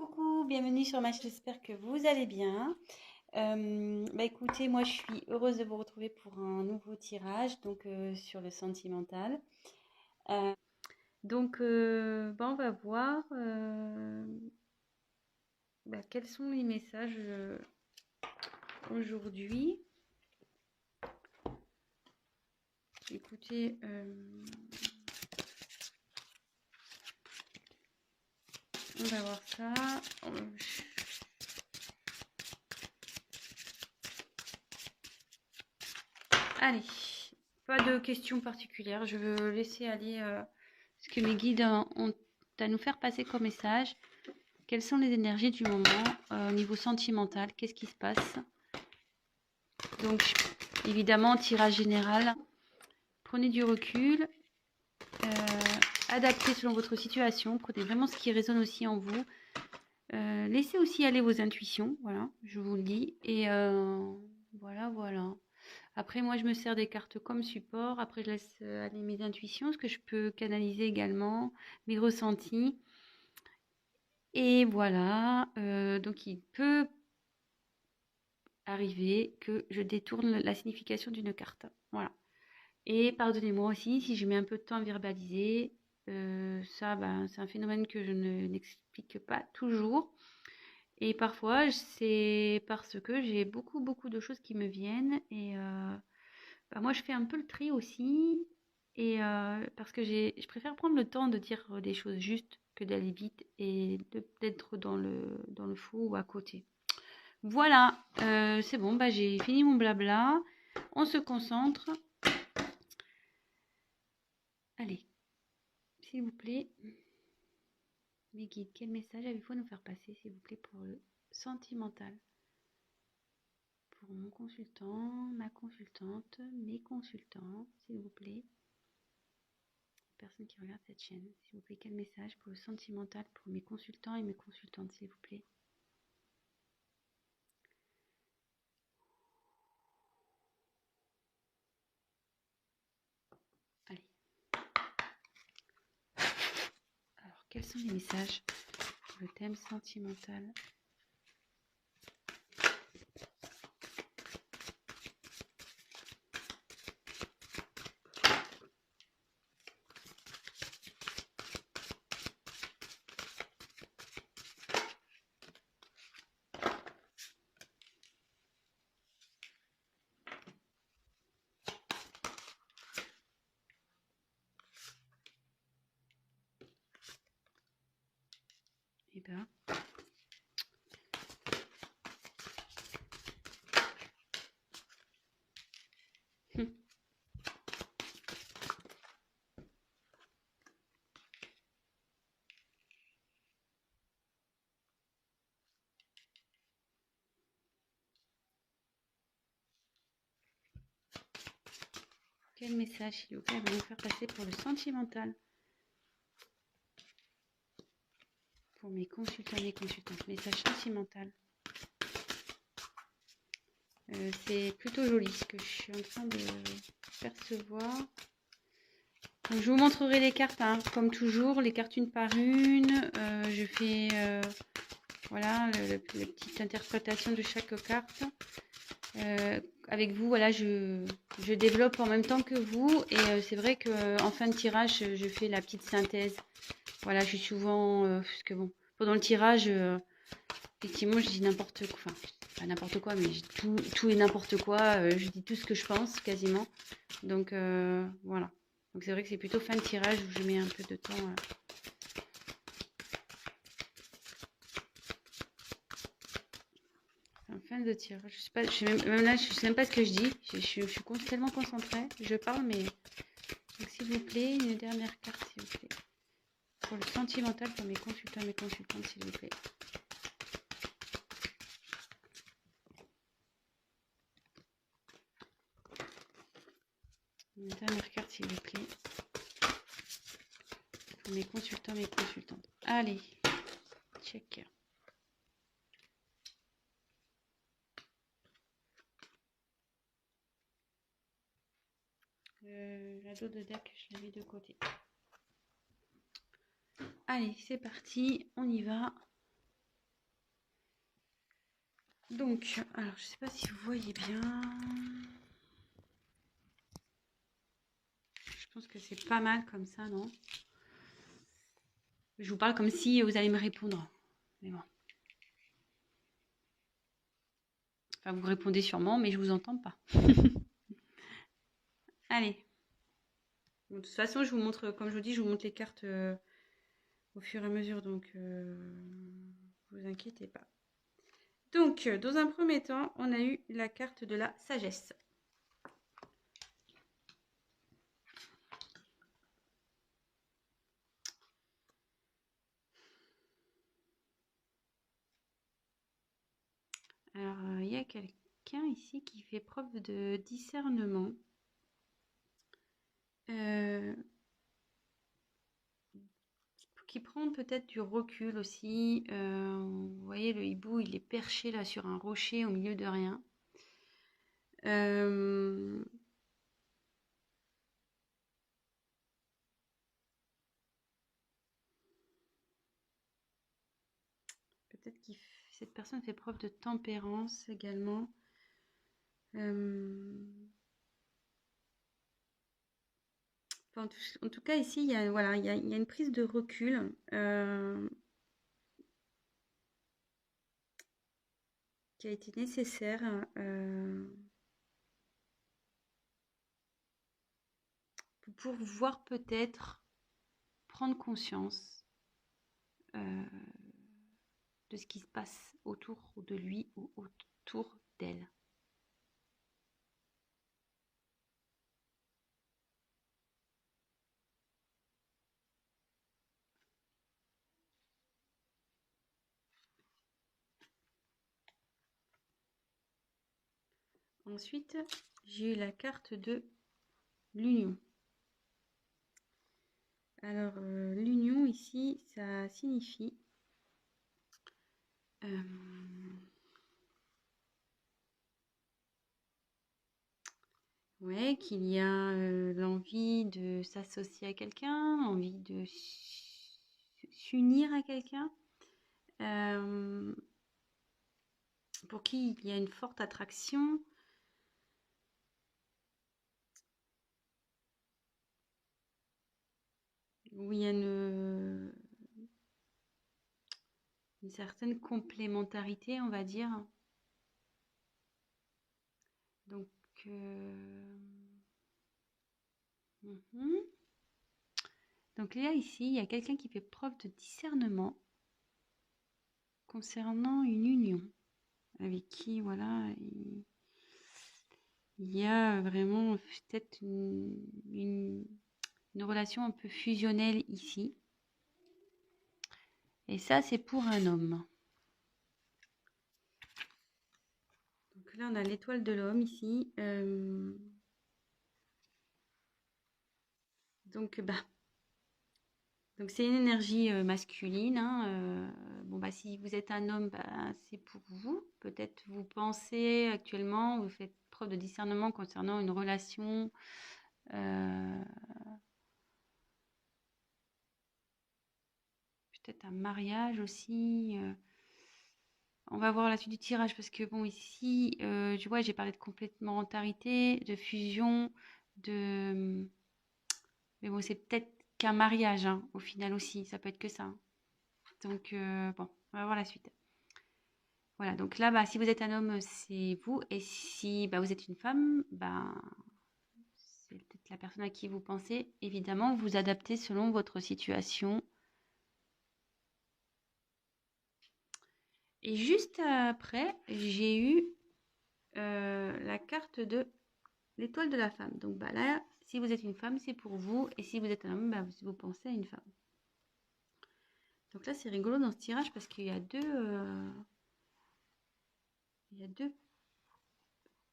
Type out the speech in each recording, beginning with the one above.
Coucou, bienvenue sur ma chaîne, j'espère que vous allez bien. Écoutez, moi je suis heureuse de vous retrouver pour un nouveau tirage sur le sentimental. Euh, on va voir quels sont les messages aujourd'hui. Écoutez, on va voir ça. Allez, pas de questions particulières. Je veux laisser aller ce que mes guides ont à nous faire passer comme message. Quelles sont les énergies du moment au niveau sentimental? Qu'est-ce qui se passe? Donc, évidemment, tirage général. Prenez du recul. Adaptez selon votre situation. Prenez vraiment ce qui résonne aussi en vous. Laissez aussi aller vos intuitions. Voilà, je vous le dis. Et voilà. Après, moi, je me sers des cartes comme support. Après, je laisse aller mes intuitions, ce que je peux canaliser également, mes ressentis. Et voilà. Donc, il peut arriver que je détourne la signification d'une carte. Voilà. Et pardonnez-moi aussi si je mets un peu de temps à verbaliser. C'est un phénomène que je n'explique pas toujours. Et parfois, c'est parce que j'ai beaucoup de choses qui me viennent. Et moi, je fais un peu le tri aussi. Et parce que je préfère prendre le temps de dire des choses justes que d'aller vite et d'être dans le faux ou à côté. Voilà, c'est bon, j'ai fini mon blabla. On se concentre. Allez, s'il vous plaît, mes guides, quel message avez-vous à nous faire passer, s'il vous plaît, pour le sentimental? Pour mon consultant, ma consultante, mes consultants, s'il vous plaît. Personne qui regarde cette chaîne, s'il vous plaît, quel message pour le sentimental, pour mes consultants et mes consultantes, s'il vous plaît? Allez. Alors, quels sont les messages pour le thème sentimental? Eh bien, quel message, s'il vous plaît, va nous faire passer pour le sentimental? Pour mes consultants et mes consultantes, message sentimental. C'est plutôt joli ce que je suis en train de percevoir. Donc, je vous montrerai les cartes, hein, comme toujours, les cartes une par une. Je fais voilà la petite interprétation de chaque carte. Avec vous, voilà, je développe en même temps que vous. Et c'est vrai qu'en fin de tirage, je fais la petite synthèse. Voilà, je suis souvent... parce que bon, pendant le tirage, effectivement, je dis n'importe quoi. Enfin, pas n'importe quoi, mais tout et n'importe quoi. Je dis tout ce que je pense, quasiment. Donc, voilà. Donc, c'est vrai que c'est plutôt fin de tirage où je mets un peu de temps. En fin de tirage. Je sais pas, même là, je sais même pas ce que je dis. Je suis tellement concentrée. Je parle, mais... Donc, s'il vous plaît, une dernière carte, s'il vous plaît. Pour le sentimental, pour mes consultants et mes consultantes, s'il vous plaît. Une dernière carte, s'il vous plaît. Pour mes consultants, mes consultantes. Allez, check. La dos de deck, je l'ai mis de côté. Allez, c'est parti, on y va. Donc, alors je sais pas si vous voyez bien. Je pense que c'est pas mal comme ça, non? Je vous parle comme si vous allez me répondre. Mais bon. Enfin, vous répondez sûrement, mais je vous entends pas. Allez. Bon, de toute façon, je vous montre, comme je vous dis, je vous montre les cartes au fur et à mesure, donc vous inquiétez pas. Donc, dans un premier temps, on a eu la carte de la sagesse. Alors, il y a quelqu'un ici qui fait preuve de discernement. Qui prend peut-être du recul aussi. Vous voyez, le hibou, il est perché là sur un rocher au milieu de rien. Peut-être que cette personne fait preuve de tempérance également. Enfin, en tout cas, ici, il y a, voilà, il y a une prise de recul qui a été nécessaire pour pouvoir peut-être prendre conscience de ce qui se passe autour de lui ou autour d'elle. Ensuite, j'ai eu la carte de l'union. Alors, l'union ici, ça signifie ouais, qu'il y a l'envie de s'associer à quelqu'un, envie de s'unir à quelqu'un, pour qui il y a une forte attraction. Où il y a une certaine complémentarité, on va dire. Donc, donc là, ici, il y a quelqu'un qui fait preuve de discernement concernant une union avec qui, voilà, il y a vraiment peut-être une relation un peu fusionnelle ici. Et ça, c'est pour un homme. Donc là, on a l'étoile de l'homme ici. Donc, donc c'est une énergie masculine. Hein, bon, si vous êtes un homme, c'est pour vous. Peut-être vous pensez actuellement, vous faites preuve de discernement concernant une relation. Peut-être un mariage aussi. On va voir la suite du tirage parce que bon ici, tu vois, j'ai parlé de complémentarité, de fusion, de... Mais bon, c'est peut-être qu'un mariage hein, au final aussi, ça peut être que ça. Hein. Donc bon, on va voir la suite. Voilà, donc là, si vous êtes un homme, c'est vous. Et si vous êtes une femme, c'est peut-être la personne à qui vous pensez. Évidemment, vous adaptez selon votre situation. Et juste après, j'ai eu la carte de l'étoile de la femme. Donc là, si vous êtes une femme, c'est pour vous. Et si vous êtes un homme, vous pensez à une femme. Donc là, c'est rigolo dans ce tirage parce qu'il y a deux.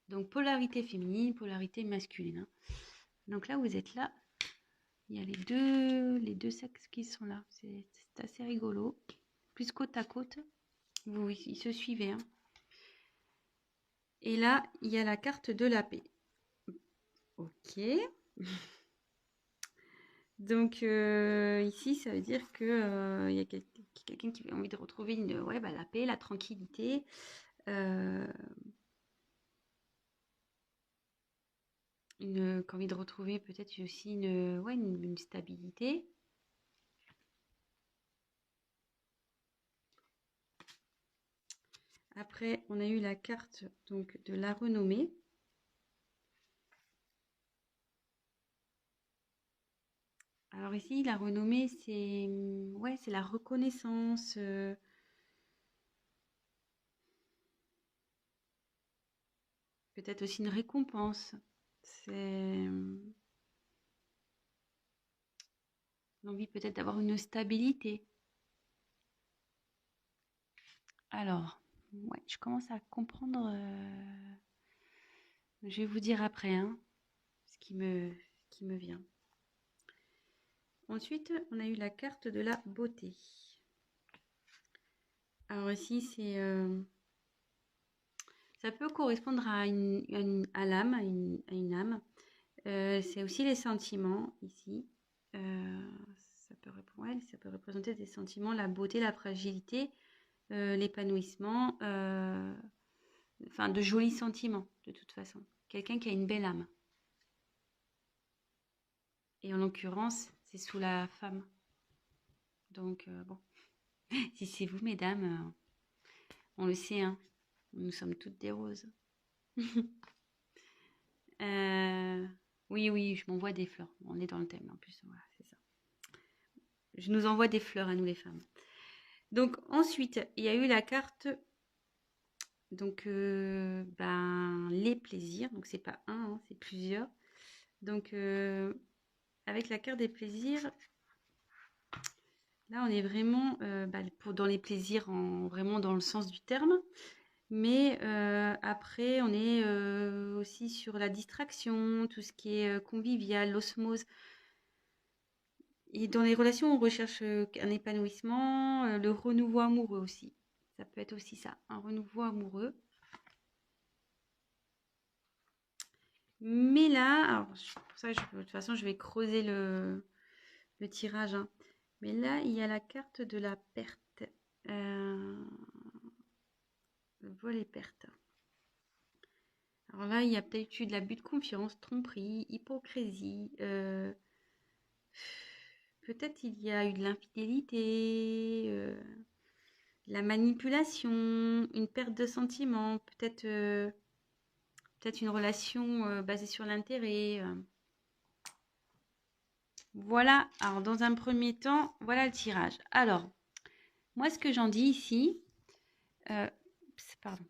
Donc polarité féminine, polarité masculine. Hein. Donc là, vous êtes là. Il y a les deux sexes qui sont là. C'est assez rigolo. Plus côte à côte. Ils se suivaient. Hein. Et là, il y a la carte de la paix. Ok. Donc ici, ça veut dire que y a quelqu'un qui a envie de retrouver la paix, la tranquillité. Envie de retrouver peut-être aussi une stabilité. Après, on a eu la carte donc de la renommée. Alors ici, la renommée, c'est la reconnaissance. Peut-être aussi une récompense. C'est l'envie peut-être d'avoir une stabilité. Alors, ouais, je commence à comprendre. Je vais vous dire après, hein, ce qui me vient. Ensuite, on a eu la carte de la beauté. Alors ici, ça peut correspondre à l'âme, à une âme. C'est aussi les sentiments ici. Ça peut représenter des sentiments, la beauté, la fragilité, l'épanouissement, enfin de jolis sentiments de toute façon. Quelqu'un qui a une belle âme. Et en l'occurrence, c'est sous la femme. Donc bon, si c'est vous mesdames, on le sait, hein, nous sommes toutes des roses. Oui, je m'envoie des fleurs. On est dans le thème en plus, voilà, c'est ça. Je nous envoie des fleurs à nous les femmes. Donc ensuite, il y a eu la carte, donc les plaisirs. Donc c'est pas un, hein, c'est plusieurs. Donc avec la carte des plaisirs, là on est vraiment dans les plaisirs, vraiment dans le sens du terme. Mais après, on est aussi sur la distraction, tout ce qui est convivial, l'osmose. Et dans les relations, on recherche un épanouissement, le renouveau amoureux aussi. Ça peut être aussi ça, un renouveau amoureux. Mais là, alors, pour ça, de toute façon, je vais creuser le tirage, hein. Mais là, il y a la carte de la perte. Vol et perte. Alors là, il y a peut-être eu de l'abus de confiance, tromperie, hypocrisie. Peut-être il y a eu de l'infidélité, la manipulation, une perte de sentiments, peut-être une relation basée sur l'intérêt. Voilà, alors dans un premier temps, voilà le tirage. Alors, moi ce que j'en dis ici, pardon,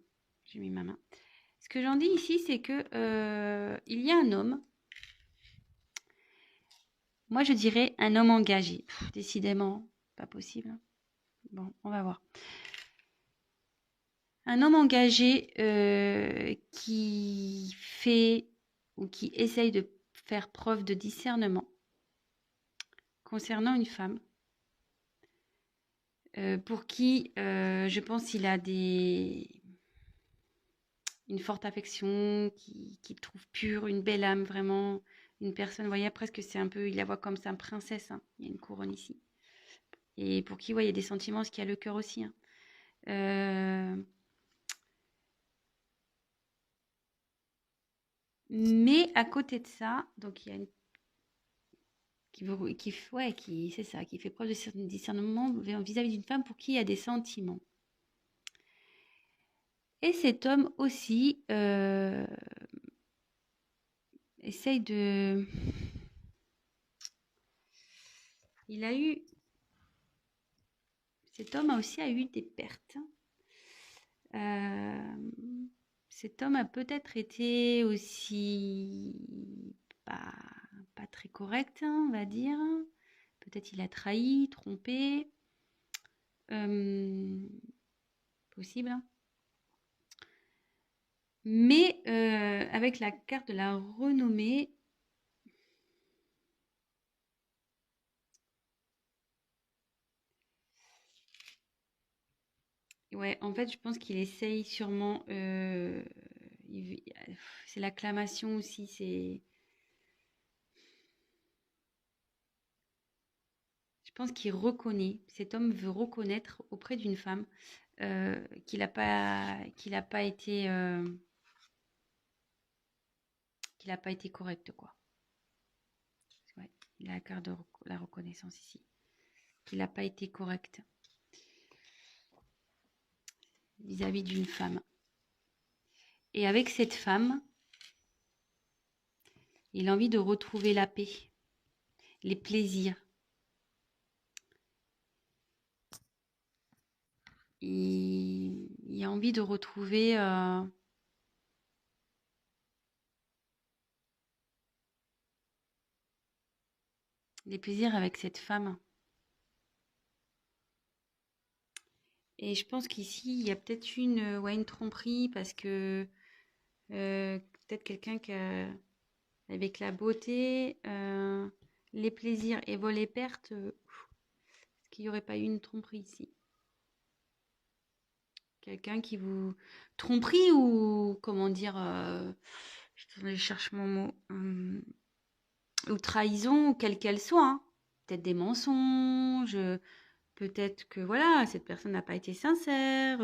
j'ai mis ma main. Ce que j'en dis ici, c'est que il y a un homme. Moi, je dirais un homme engagé. Décidément, pas possible. Bon, on va voir. Un homme engagé qui fait ou qui essaye de faire preuve de discernement concernant une femme pour qui, je pense, il a une forte affection, qui trouve pure, une belle âme, vraiment, une personne, vous voyez, presque c'est un peu, il la voit comme ça, princesse, hein. Il y a une couronne ici. Et pour qui, ouais, il y a des sentiments, ce qui a le cœur aussi, hein. Mais à côté de ça, donc il y a une c'est ça, qui fait preuve de discernement vis-à-vis d'une femme pour qui il y a des sentiments. Et cet homme aussi essaye de... Cet homme a aussi eu des pertes. Cet homme a peut-être été aussi pas très correct, hein, on va dire. Peut-être il a trahi, trompé. Possible, hein. Mais avec la carte de la renommée, ouais, en fait, je pense qu'il essaye sûrement. C'est l'acclamation aussi. pense qu'il reconnaît, cet homme veut reconnaître auprès d'une femme qu'il n'a pas été correct, quoi. Ouais, il a la carte de la reconnaissance ici. Qu'il n'a pas été correct vis-à-vis d'une femme. Et avec cette femme, il a envie de retrouver la paix, les plaisirs. Il a envie de retrouver les plaisirs avec cette femme. Et je pense qu'ici, il y a peut-être une tromperie parce que peut-être quelqu'un qui a, avec la beauté, les plaisirs et vol et pertes, est-ce qu'il n'y aurait pas eu une tromperie ici? Quelqu'un qui vous... Tromperie ou, comment dire, je cherche mon mot, ou trahison, quelle qu'elle soit, hein. Peut-être des mensonges, peut-être que, voilà, cette personne n'a pas été sincère,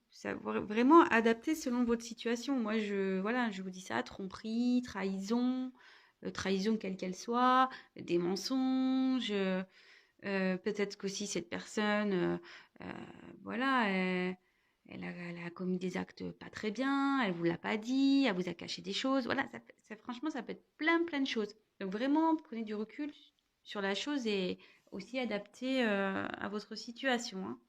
ça, vraiment adapté selon votre situation. Moi, je vous dis ça, tromperie, trahison, trahison quelle qu'elle soit, des mensonges, peut-être qu'aussi cette personne, voilà, elle a commis des actes pas très bien, elle vous l'a pas dit, elle vous a caché des choses. Voilà, franchement, ça peut être plein de choses. Donc vraiment, prenez du recul sur la chose et aussi adapté à votre situation, hein.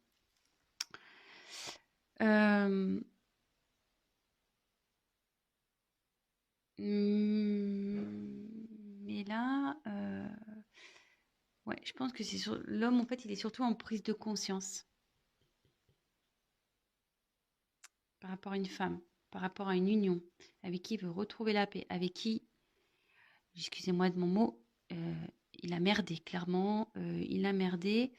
Mais là, ouais, je pense que c'est sur l'homme, en fait, il est surtout en prise de conscience par rapport à une femme, par rapport à une union, avec qui il veut retrouver la paix, avec qui, excusez-moi de mon mot, il a merdé, clairement, il a merdé.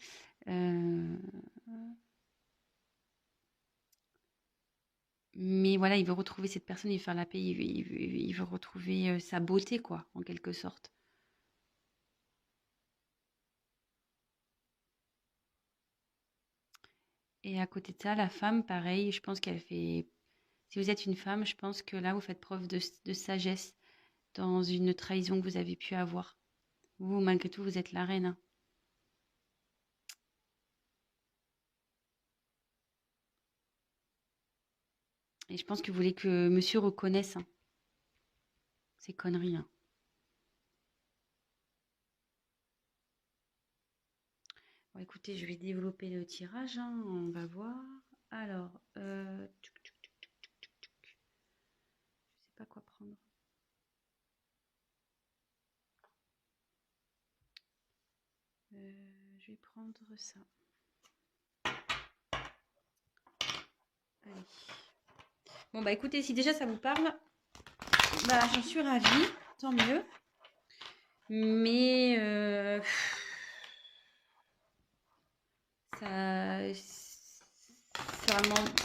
Mais voilà, il veut retrouver cette personne, il veut faire la paix, il veut retrouver sa beauté, quoi, en quelque sorte. Et à côté de ça, la femme, pareil, je pense qu'elle fait... Si vous êtes une femme, je pense que là, vous faites preuve de sagesse dans une trahison que vous avez pu avoir. Vous, malgré tout, vous êtes la reine, hein. Et je pense que vous voulez que monsieur reconnaisse, hein, ces conneries, hein. Bon, écoutez, je vais développer le tirage, hein, on va voir. Alors, je sais pas quoi prendre. Je vais prendre ça. Allez. Bon, bah écoutez, si déjà ça vous parle, bah j'en suis ravie, tant mieux. Mais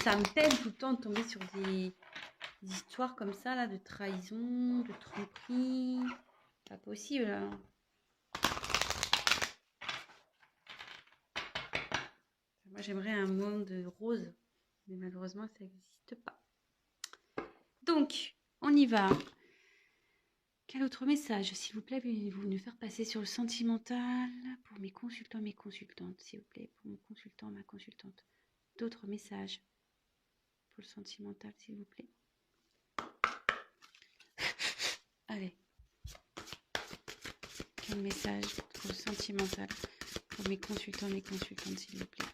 ça me peine tout le temps de tomber sur des histoires comme ça, là, de trahison, de tromperie. Pas possible, hein. Moi, j'aimerais un monde rose, mais malheureusement, ça n'existe pas. Donc, on y va. Quel autre message, s'il vous plaît, voulez-vous nous faire passer sur le sentimental pour mes consultants, mes consultantes, s'il vous plaît, pour mon consultant, ma consultante. D'autres messages pour le sentimental, s'il vous plaît. Allez. Quel message pour le sentimental pour mes consultants, mes consultantes, s'il vous plaît.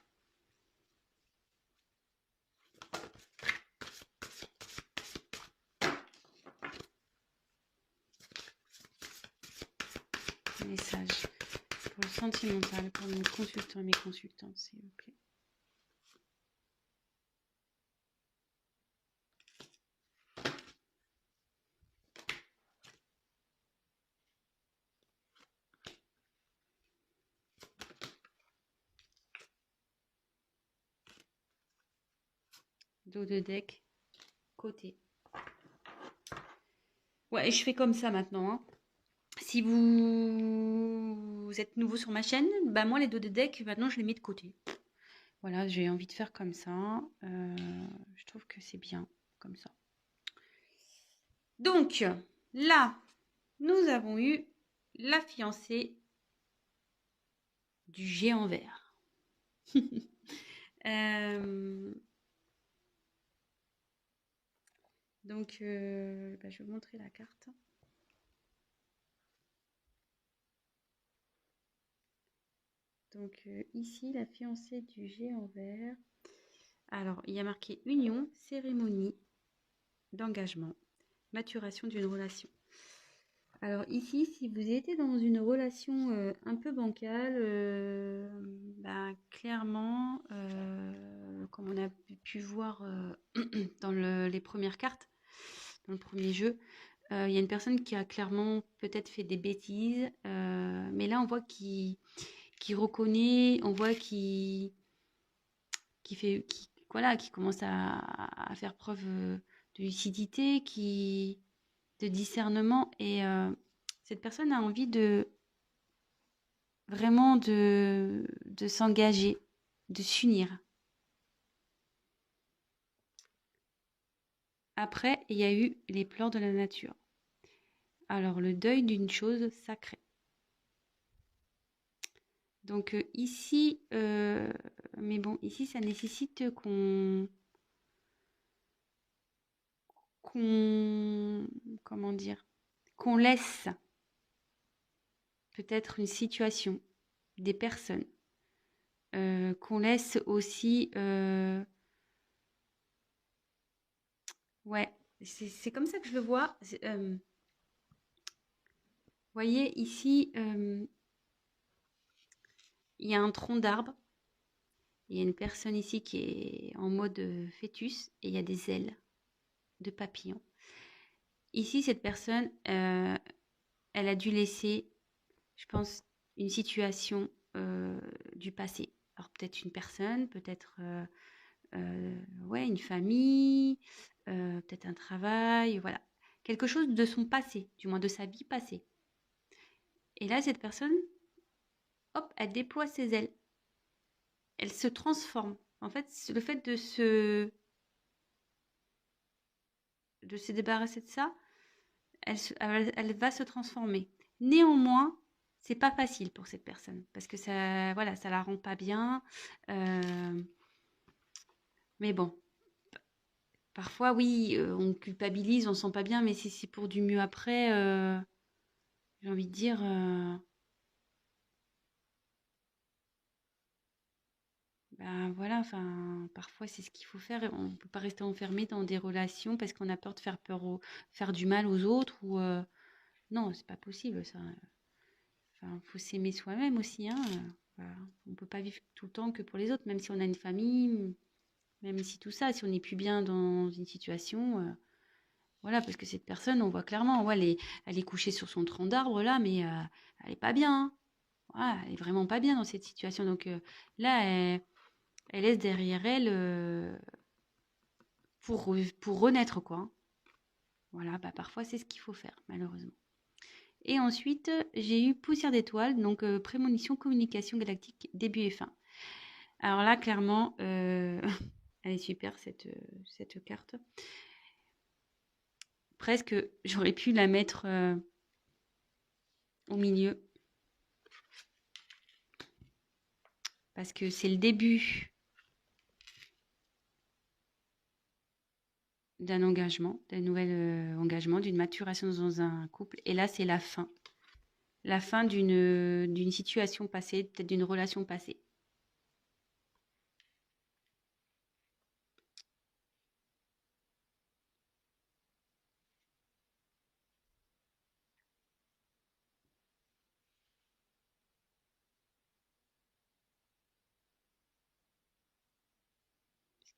Message pour le sentimental pour mes consultants et mes consultantes, s'il vous plaît. Dos de deck, côté. Ouais, je fais comme ça maintenant, hein. Si vous êtes nouveau sur ma chaîne, bah moi les dos de deck, maintenant je les mets de côté. Voilà, j'ai envie de faire comme ça. Je trouve que c'est bien comme ça. Donc là, nous avons eu la fiancée du géant vert. Donc, je vais vous montrer la carte. Donc, ici, la fiancée du géant vert. Alors, il y a marqué union, cérémonie d'engagement, maturation d'une relation. Alors ici, si vous étiez dans une relation un peu bancale, clairement, comme on a pu voir dans les premières cartes, dans le premier jeu, il y a une personne qui a clairement peut-être fait des bêtises, mais là on voit qu'il reconnaît, on voit qu'il voilà, qui commence à faire preuve de lucidité, de discernement, et cette personne a envie de vraiment de s'engager, de s'unir. Après, il y a eu les pleurs de la nature. Alors, le deuil d'une chose sacrée. Donc ici, mais bon, ici, ça nécessite comment dire, qu'on laisse peut-être une situation, des personnes, qu'on laisse aussi, ouais, c'est comme ça que je le vois. Voyez ici, il y a un tronc d'arbre. Il y a une personne ici qui est en mode fœtus et il y a des ailes de papillon. Ici, cette personne, elle a dû laisser, je pense, une situation du passé. Alors peut-être une personne, peut-être ouais, une famille, peut-être un travail, voilà. Quelque chose de son passé, du moins de sa vie passée. Et là, cette personne, hop, elle déploie ses ailes. Elle se transforme. En fait, le fait de se débarrasser de ça, elle va se transformer. Néanmoins, c'est pas facile pour cette personne parce que ça, voilà, ça la rend pas bien. Mais bon, parfois, oui, on culpabilise, on se sent pas bien, mais si c'est pour du mieux après, j'ai envie de dire, ben voilà, enfin, parfois c'est ce qu'il faut faire. On peut pas rester enfermé dans des relations parce qu'on a peur de faire du mal aux autres ou non, c'est pas possible ça. Enfin, faut s'aimer soi-même aussi, hein. Voilà. On peut pas vivre tout le temps que pour les autres, même si on a une famille, même si tout ça, si on n'est plus bien dans une situation, voilà, parce que cette personne, on voit clairement, ouais, elle est couchée sur son tronc d'arbre là, mais elle est pas bien, hein. Voilà, elle est vraiment pas bien dans cette situation. Donc là, elle laisse derrière elle pour renaître, quoi, hein. Voilà, bah parfois c'est ce qu'il faut faire, malheureusement. Et ensuite, j'ai eu Poussière d'étoiles, donc prémonition, communication galactique, début et fin. Alors là, clairement, elle est super cette carte. Presque, j'aurais pu la mettre au milieu. Parce que c'est le début d'un engagement, d'un nouvel engagement, d'une maturation dans un couple. Et là, c'est la fin. La fin d'une situation passée, peut-être d'une relation passée.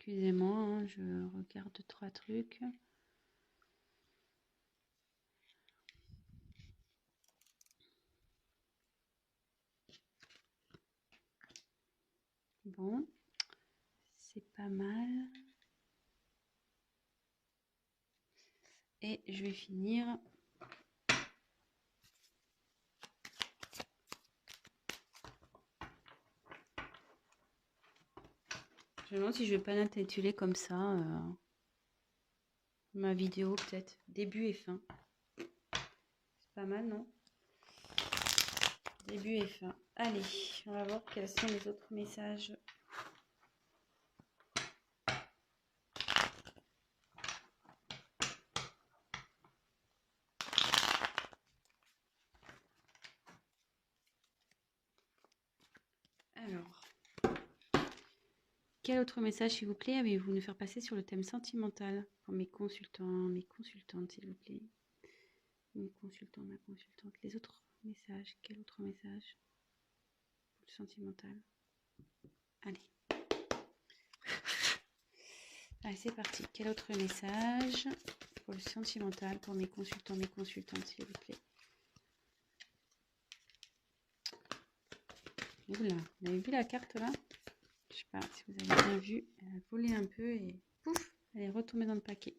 Excusez-moi, hein, je regarde 3 trucs. Bon, c'est pas mal. Et je vais finir Je me demande si je vais pas l'intituler comme ça. Ma vidéo peut-être. Début et fin. C'est pas mal, non? Début et fin. Allez, on va voir quels sont les autres messages. Alors, quel autre message, s'il vous plaît, avez-vous nous faire passer sur le thème sentimental pour mes consultants, mes consultantes, s'il vous plaît? Mon consultant, ma consultante. Les autres messages, quel autre message pour le sentimental? Allez. Allez, c'est parti. Quel autre message pour le sentimental pour mes consultants, mes consultantes, s'il vous plaît? Oula, vous avez vu la carte là? Je sais pas si vous avez bien vu. Elle a volé un peu et pouf, elle est retombée dans le paquet.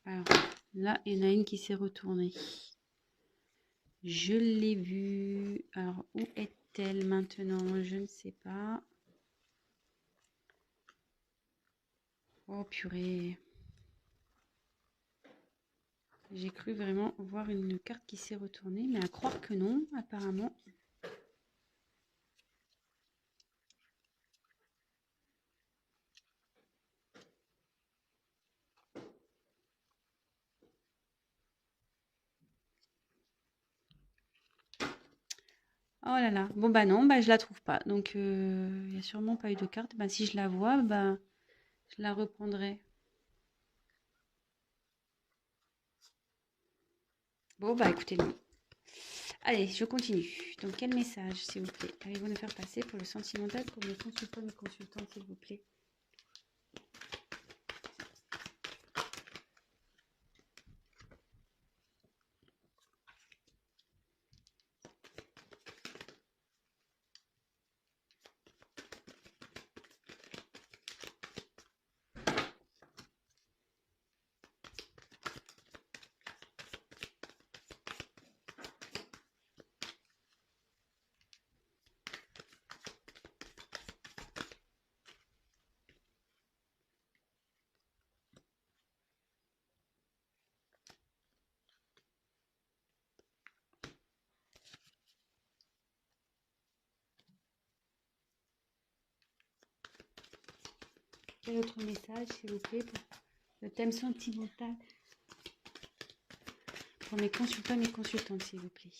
Alors là, il y en a une qui s'est retournée. Je l'ai vue. Alors, où est-elle maintenant? Je ne sais pas. Oh purée. J'ai cru vraiment voir une carte qui s'est retournée, mais à croire que non, apparemment. Oh là là. Bon bah non, bah je la trouve pas. Donc il n'y a sûrement pas eu de carte. Bah si je la vois, bah je la reprendrai. Bon bah écoutez, non. Allez, je continue. Donc quel message, s'il vous plaît, allez-vous nous faire passer pour le sentimental pour mes consultants et consultantes, s'il vous plaît? Quel autre message, s'il vous plaît, pour le thème sentimental pour mes consultants et mes consultantes, s'il vous plaît?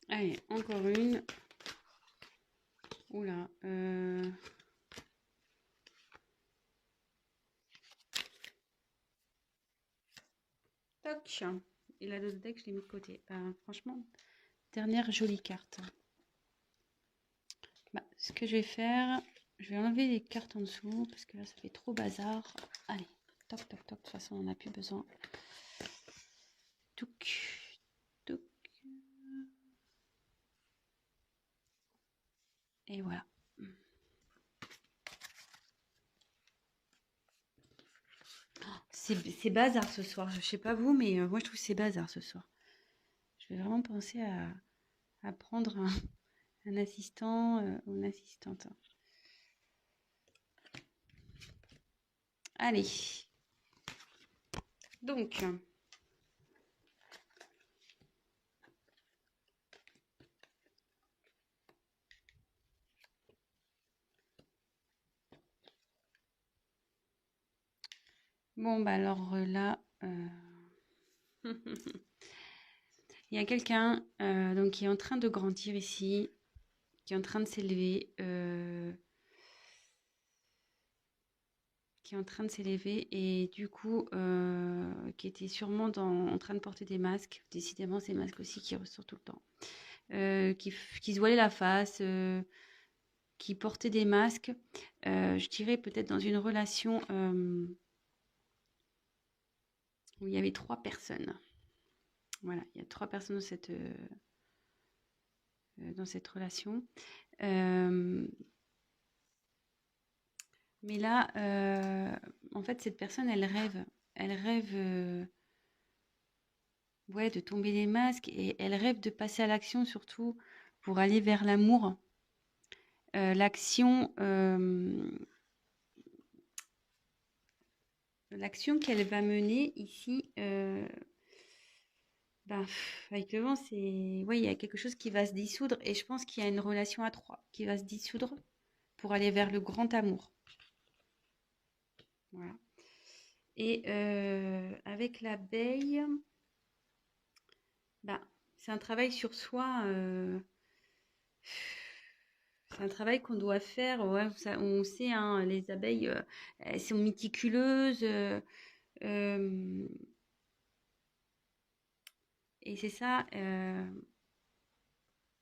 Allez, encore une. Oula. Toc. Et la dose deck, je l'ai mis de côté. Franchement, dernière jolie carte. Bah, ce que je vais faire, je vais enlever les cartes en dessous parce que là, ça fait trop bazar. Allez, toc, toc, toc. De toute façon, on n'a plus besoin. Touc, touc. Et voilà. C'est bazar ce soir. Je sais pas vous, mais moi, je trouve que c'est bazar ce soir. Je vais vraiment penser à prendre un assistant ou une assistante. Allez. Donc, bon, bah alors là, il y a quelqu'un donc qui est en train de grandir ici, qui est en train de s'élever, et du coup, qui était sûrement en train de porter des masques. Décidément, ces masques aussi qui ressortent tout le temps. Qui se voilait la face, qui portait des masques. Je dirais peut-être dans une relation où il y avait 3 personnes. Voilà, il y a 3 personnes dans cette relation. Mais là, en fait, cette personne, elle rêve. Elle rêve ouais, de tomber les masques et elle rêve de passer à l'action surtout pour aller vers l'amour. L'action qu'elle va mener ici, avec le vent, c'est... Ouais, il y a quelque chose qui va se dissoudre et je pense qu'il y a une relation à 3 qui va se dissoudre pour aller vers le grand amour. Voilà. Et avec l'abeille, c'est un travail sur soi. C'est un travail qu'on doit faire. Ouais, on sait, hein, les abeilles, elles sont méticuleuses. Et c'est ça. Et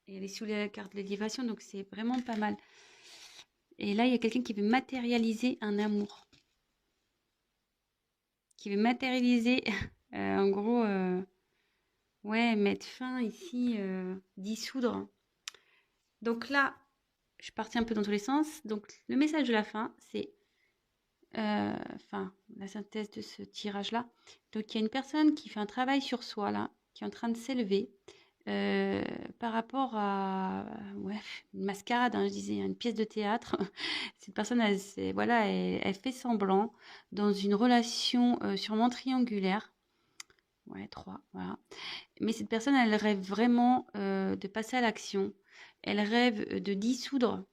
elle est sous la carte de l'élévation, donc c'est vraiment pas mal. Et là, il y a quelqu'un qui veut matérialiser un amour. Qui veut matérialiser, en gros, ouais, mettre fin ici, dissoudre. Donc là, je suis partie un peu dans tous les sens. Donc le message de la fin, c'est la synthèse de ce tirage-là. Donc il y a une personne qui fait un travail sur soi là, qui est en train de s'élever par rapport à une mascarade, hein, je disais, une pièce de théâtre. Cette personne, elle fait semblant dans une relation sûrement triangulaire. Ouais, 3, voilà. Mais cette personne, elle rêve vraiment de passer à l'action. Elle rêve de dissoudre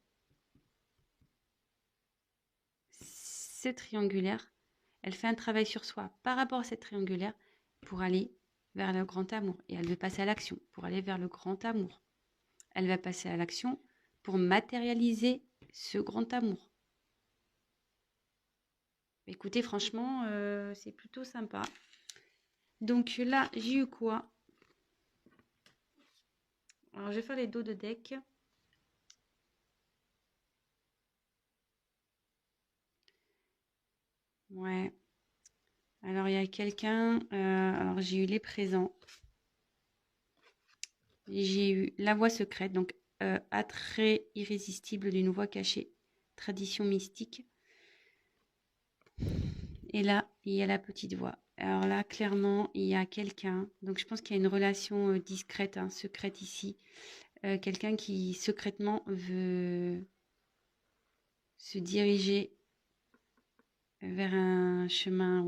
cette triangulaire. Elle fait un travail sur soi par rapport à cette triangulaire pour aller vers le grand amour. Et elle veut passer à l'action pour aller vers le grand amour. Elle va passer à l'action pour matérialiser ce grand amour. Écoutez, franchement, c'est plutôt sympa. Donc là, j'ai eu quoi? Alors, je vais faire les dos de deck. Ouais. Alors, il y a quelqu'un... alors, j'ai eu les présents. J'ai eu la voix secrète, donc attrait irrésistible d'une voix cachée, tradition mystique. Et là, il y a la petite voix. Alors là, clairement, il y a quelqu'un. Donc, je pense qu'il y a une relation discrète, hein, secrète ici. Quelqu'un qui secrètement veut se diriger vers un chemin,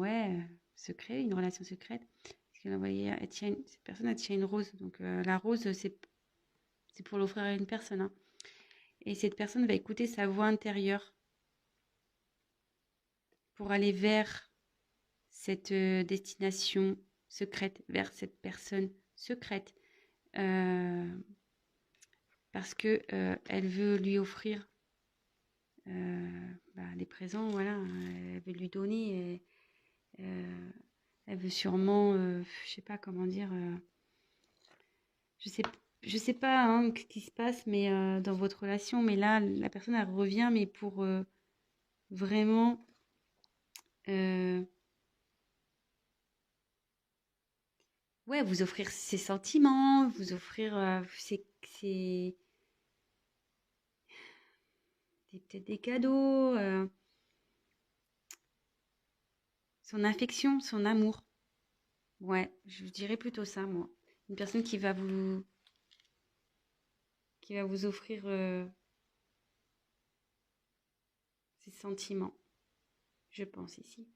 secret, une relation secrète. Parce qu'elle envoyait, cette personne, elle tient une rose. Donc, la rose, c'est pour l'offrir à une personne, hein. Et cette personne va écouter sa voix intérieure pour aller vers cette destination secrète, vers cette personne secrète. Parce que elle veut lui offrir les présents, voilà. Elle veut lui donner. Et, elle veut sûrement, je sais pas comment dire. Je sais pas, hein, ce qui se passe, mais dans votre relation. Mais là, la personne elle revient, mais pour vraiment. Vous offrir ses sentiments, vous offrir peut-être des cadeaux, son affection, son amour. Ouais, je dirais plutôt ça, moi. Une personne qui va vous offrir ses sentiments, je pense ici.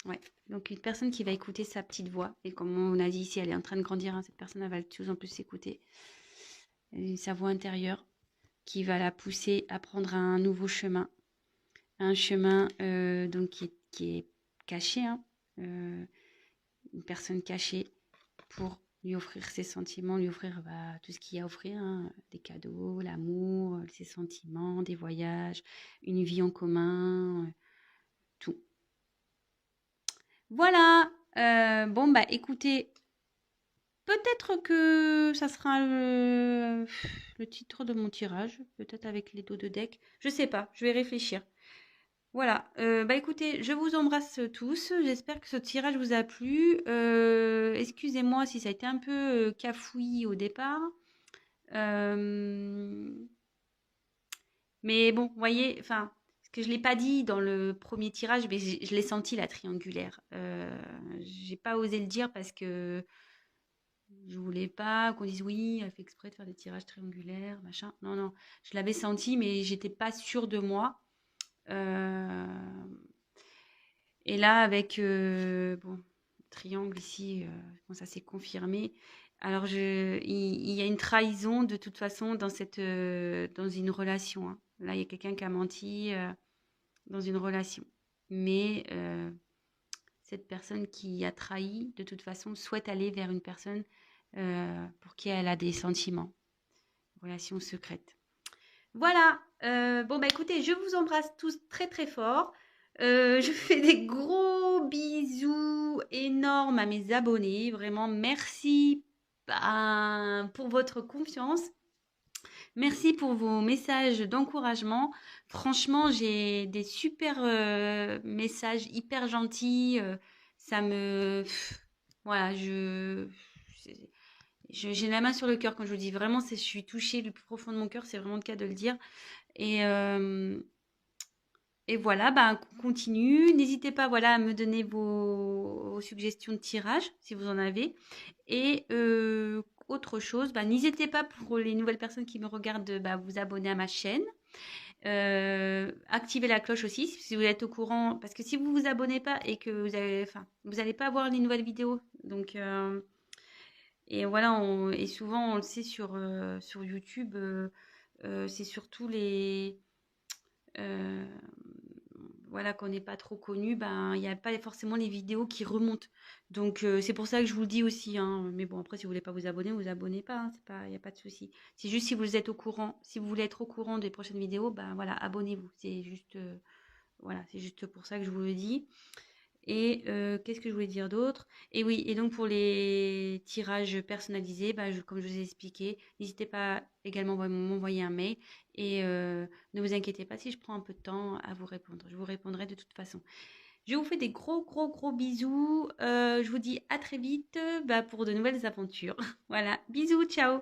Ouais, donc une personne qui va écouter sa petite voix. Et comme on a dit ici, elle est en train de grandir, hein, cette personne elle va de plus en plus s'écouter. Sa voix intérieure qui va la pousser à prendre un nouveau chemin. Un chemin donc qui est caché, hein, une personne cachée pour lui offrir ses sentiments, lui offrir tout ce qu'il y a à offrir, hein, des cadeaux, l'amour, ses sentiments, des voyages, une vie en commun, tout. Voilà. Écoutez, peut-être que ça sera le titre de mon tirage, peut-être avec les dos de deck. Je sais pas, je vais réfléchir. Voilà, bah écoutez, je vous embrasse tous. J'espère que ce tirage vous a plu. Excusez-moi si ça a été un peu cafouillis au départ. Euh, mais bon, vous voyez, enfin, ce que je ne l'ai pas dit dans le premier tirage, mais je l'ai senti la triangulaire. J'ai pas osé le dire parce que je voulais pas qu'on dise oui, elle fait exprès de faire des tirages triangulaires, machin. Non, non, je l'avais senti, mais j'étais pas sûre de moi. Euh, Et là, avec bon, triangle ici, bon, ça s'est confirmé. Alors, il y a une trahison de toute façon dans une relation, hein. Là, il y a quelqu'un qui a menti dans une relation. Mais cette personne qui a trahi, de toute façon, souhaite aller vers une personne pour qui elle a des sentiments, relation secrète. Voilà. Bon, bah écoutez, je vous embrasse tous très très fort. Je fais des gros bisous énormes à mes abonnés. Vraiment, merci pour votre confiance. Merci pour vos messages d'encouragement. Franchement, j'ai des super messages hyper gentils. Ça me... Voilà, j'ai la main sur le cœur quand je vous dis vraiment, je suis touchée du plus profond de mon cœur. C'est vraiment le cas de le dire. Et, euh, et voilà, bah, on continue. N'hésitez pas voilà, à me donner vos suggestions de tirage, si vous en avez. Et autre chose, bah, n'hésitez pas pour les nouvelles personnes qui me regardent, bah, vous abonner à ma chaîne. Activez la cloche aussi si vous êtes au courant. Parce que si vous vous abonnez pas et que vous n'allez pas voir les nouvelles vidéos. Donc, et voilà, et souvent on le sait sur YouTube, c'est surtout euh, voilà, qu'on n'est pas trop connu, ben il n'y a pas forcément les vidéos qui remontent. Donc c'est pour ça que je vous le dis aussi, hein. Mais bon, après, si vous voulez pas vous abonnez pas, hein. C'est pas, il n'y a pas de souci. C'est juste si vous êtes au courant, si vous voulez être au courant des prochaines vidéos, ben voilà, abonnez-vous. C'est juste, voilà, c'est juste pour ça que je vous le dis. Et qu'est-ce que je voulais dire d'autre? Et oui, et donc pour les tirages personnalisés, bah, comme je vous ai expliqué, n'hésitez pas également à m'envoyer un mail et ne vous inquiétez pas si je prends un peu de temps à vous répondre. Je vous répondrai de toute façon. Je vous fais des gros, gros, gros bisous. Je vous dis à très vite bah, pour de nouvelles aventures. Voilà, bisous, ciao!